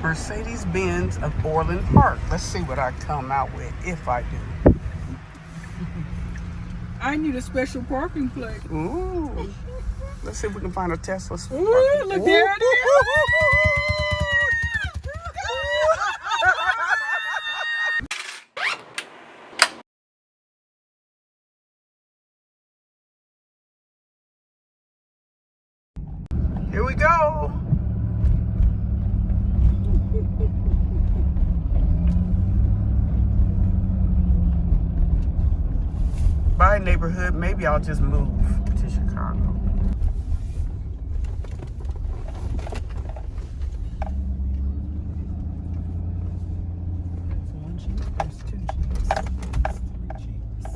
Mercedes Benz of Orland Park. Let's see what I come out with if I do. I need a special parking place. Ooh. Let's see if we can find a Tesla. Ooh, look, there it is. Here we go. Bye, neighborhood. Maybe I'll just move to Chicago. There's one Jeep, there's two Jeeps, there's three Jeeps.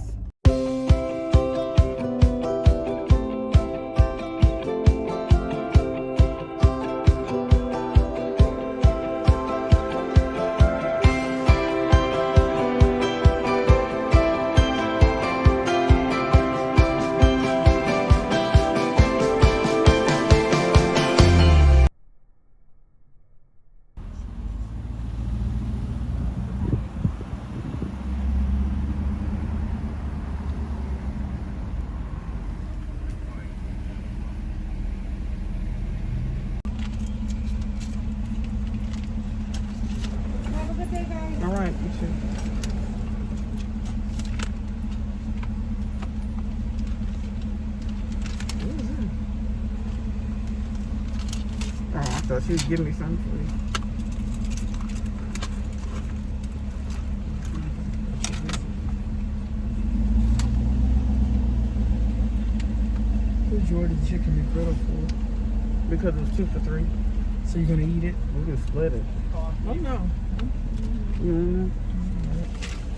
All right, you too. Oh, I thought she was giving me something for you. Who'd you order the chicken McGriddle for? Because it was 2 for $3. So you're gonna eat it? We can split it. Oh no. Mm-hmm.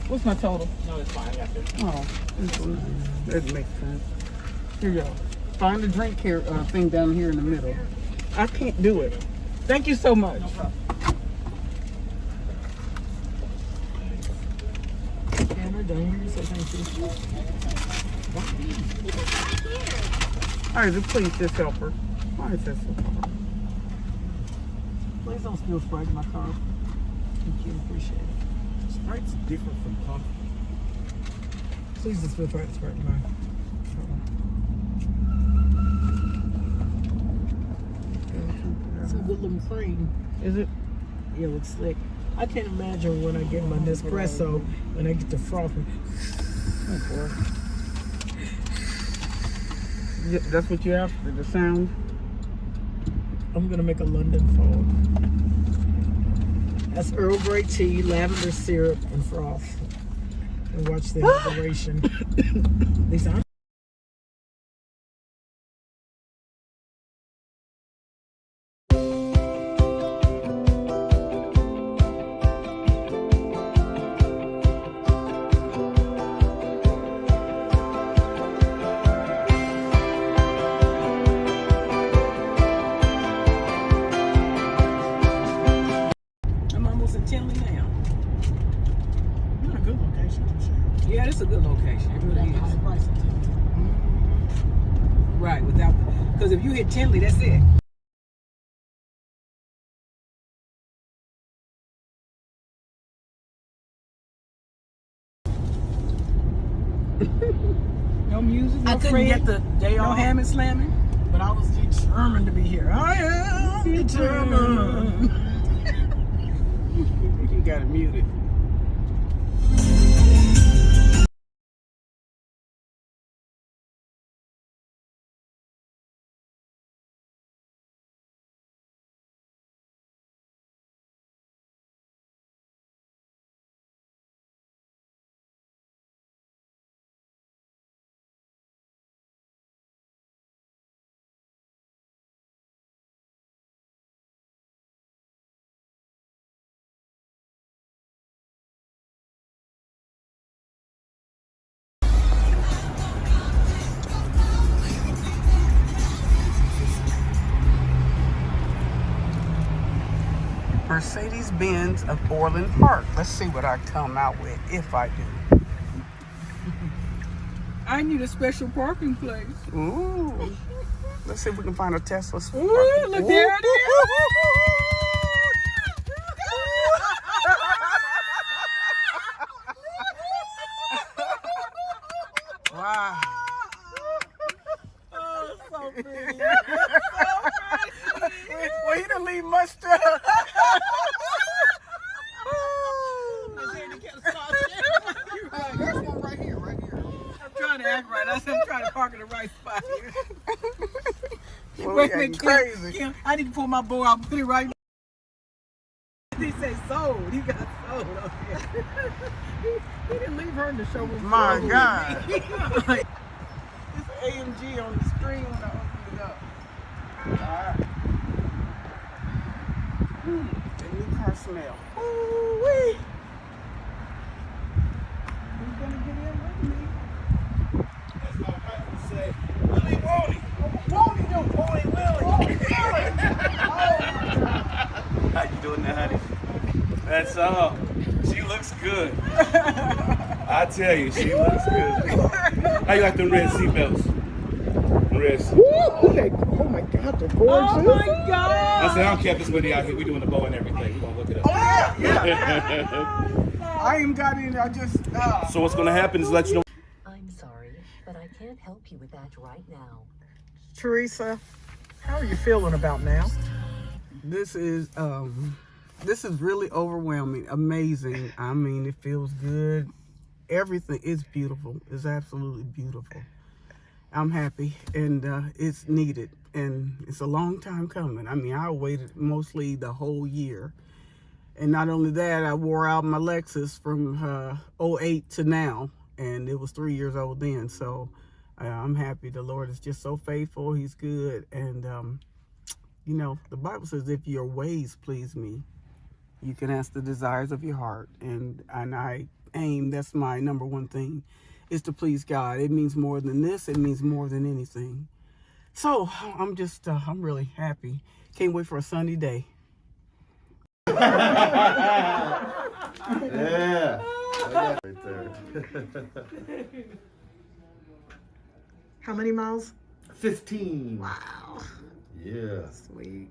What's my total? No, it's fine. I got this. Oh, that makes sense. Here you go. Find the drink here thing down here in the middle. I can't do it. Thank you so much. No problem. Camera down here, so thank you. All right, please just help her. Why is that so hard? Please don't spill Sprite in my car. Thank you, appreciate it. Sprite's different from coffee. Please don't spill Sprite in my car. Some good looking cream. Is it? Yeah, it looks slick. I can't imagine when I get my Nespresso, when I get the froth. Oh, boy. Yeah, that's what you have? The sound? I'm gonna make a London fog. That's Earl Grey tea, lavender syrup, and froth. And watch the evaporation. At least I'm. Now. Not a good location. Yeah, it's a good location. It really is. Right, without, because if you hit Tinley, that's it. No music, no I couldn't Fred, get the day no off, hammond slamming. but I was determined to be here. I am determined. You got it muted. Mercedes Benz of Orland Park. Let's see what I come out with if I do. I need a special parking place. Ooh. Let's see if we can find a Tesla. Ooh, look, there it is. acting crazy. Kim, I need to pull my bow out, put it right. He said sold. He got sold up here. he didn't leave her in the show. My God. It's AMG on the screen when I opened it up. Alright. The new car smell. Ooh-wee. Who's gonna get in with me? That's what I say. Willie Won't he do? Willie Willie. How you doing there, honey? That's all. She looks good. I tell you, she looks good. How you like them red seatbelts? Red seatbelts. Oh my God, they're gorgeous. Oh my God. I said, I don't care if this video out here. We doing the bow and everything. We're gonna look it up. Oh yeah. I ain't got in. I just. So what's gonna happen is let you know. I'm sorry, but I can't help you with that right now. Teresa, how are you feeling about now? This is really overwhelming, amazing. I mean, it feels good. Everything is beautiful. It's absolutely beautiful. I'm happy, and it's needed, and it's a long time coming. I mean, I waited mostly the whole year, and not only that, I wore out my Lexus from 08 to now, and it was 3 years old then. So I'm happy. The Lord is just so faithful. He's good, and you know, the Bible says, if your ways please me, you can ask the desires of your heart. And I aim, that's my number one thing, is to please God. It means more than this. It means more than anything. So I'm just, I'm really happy. Can't wait for a sunny day. Yeah. Right there. How many miles? 15. Wow. Yeah. Sweet.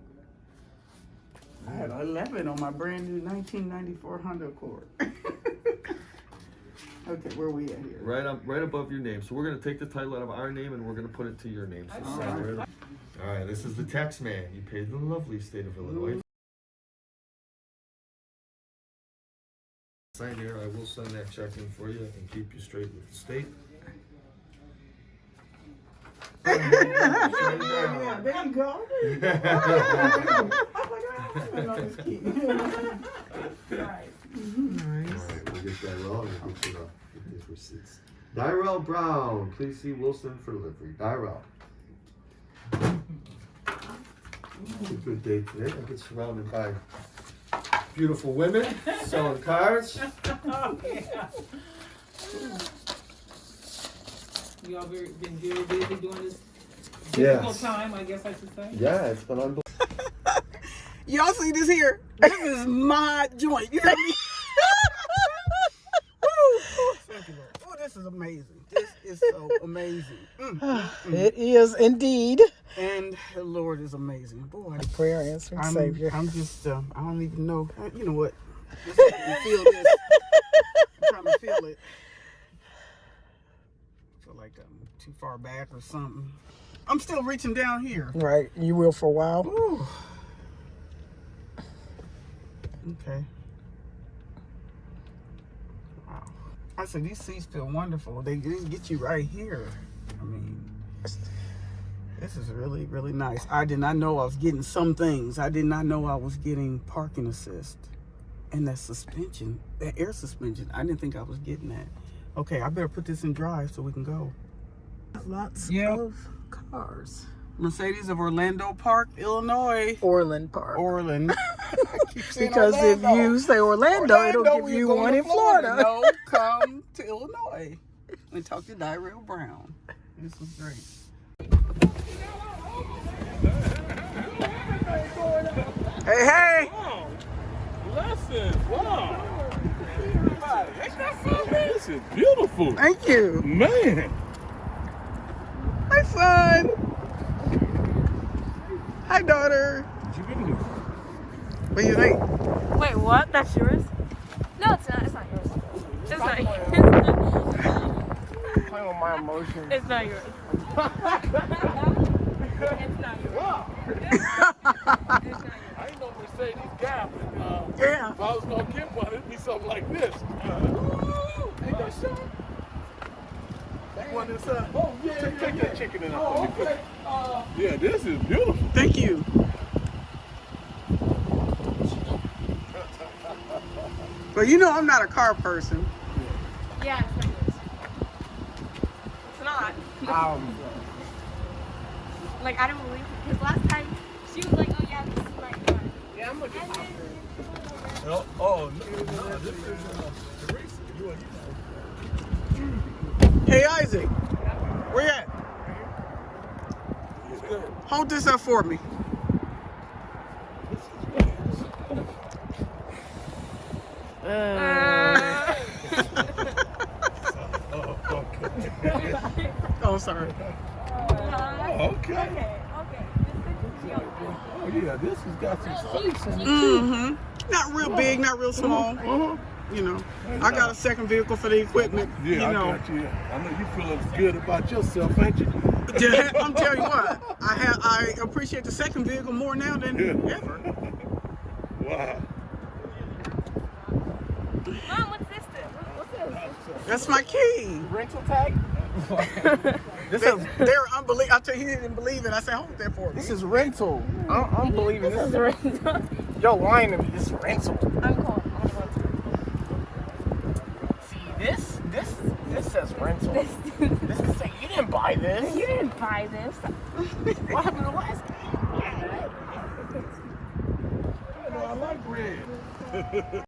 I had 11 on my brand new 1994 Honda Accord. Okay, where are we at here? Right above your name. So we're gonna take the title out of our name and we're gonna put it to your name. So all right, this is the tax man. You paid the lovely state of Illinois. Sign here. I will send that check in for you and keep you straight with the state. Yeah, there you go. Nice. Alright, we'll get that rolling and get you these receipts. Dyrell Brown, please see Wilson for delivery. Dyrell. It's a good day today. I get surrounded by beautiful women selling cars. You all been very busy doing this Yes. difficult time, I guess I should say. Yeah, it's been unbelievable. Y'all see this here? This is my joint. You hear me? Thank you, Lord. Oh, this is amazing. This is so amazing. It is indeed. And the Lord is amazing. Boy, Prayer answering Savior. I'm just, I don't even know. You know what? Just let me feel this. I'm trying to feel it. I feel like I'm too far back or something. I'm still reaching down here. Right. You will for a while. Ooh. Okay. Wow. I said, these seats feel wonderful. They just get you right here. I mean, this is really, really nice. I did not know I was getting some things. I did not know I was getting parking assist. And that suspension, that air suspension, I didn't think I was getting that. Okay, I better put this in drive so we can go. Lots Yep. of cars. Mercedes of Orlando Park, Illinois. Orland Park. Orland. I keep saying Because if Orlando. you say Orlando, it'll give we're you going one to in Florida. No, come to Illinois and talk to Dyrell Brown. This was great. Hey, hey! Wow. Blessings. Wow. This is beautiful. Thank you. Man. Hi, son. Hi, daughter. What you gonna do? What do you think? Wait, what? That's yours? No, it's not. It's not yours. It's not yours. Play on my emotions. It's not yours. It's not yours. Wow. I ain't no Mercedes guy, but Yeah. if I was gonna get one, it'd be something like this. Ain't that so? You want this? Oh, yeah. Take that chicken in there. Yeah, this is beautiful. Thank But you know I'm not a car person. Yeah, it's not yours. It's not. Like, I don't believe it. Because last time, she was like, oh yeah, this is my car. Yeah, I'm looking And at then, Hey Isaac, where you at? Hold this up for me. Oh, sorry. Okay. okay. Oh yeah, this has got some space in it. Mm-hmm. Not real big, not real small. You know, I got a second vehicle for the equipment. Yeah, you I know. got you. I know you feeling good about yourself, ain't you? Yeah, I'm telling you what, I appreciate the second vehicle more now than ever. Wow. Mom, what's this then? What's this? That's my key. Rental tag? They're unbelievable. I tell you, he didn't believe it. I said, hold that for me. This is rental. I'm believing this. Yo, lying to me. This is rental. I'm cool. I'm gonna go See, this says rental. This can say you didn't buy this. You didn't buy this. What happened to last? I like red.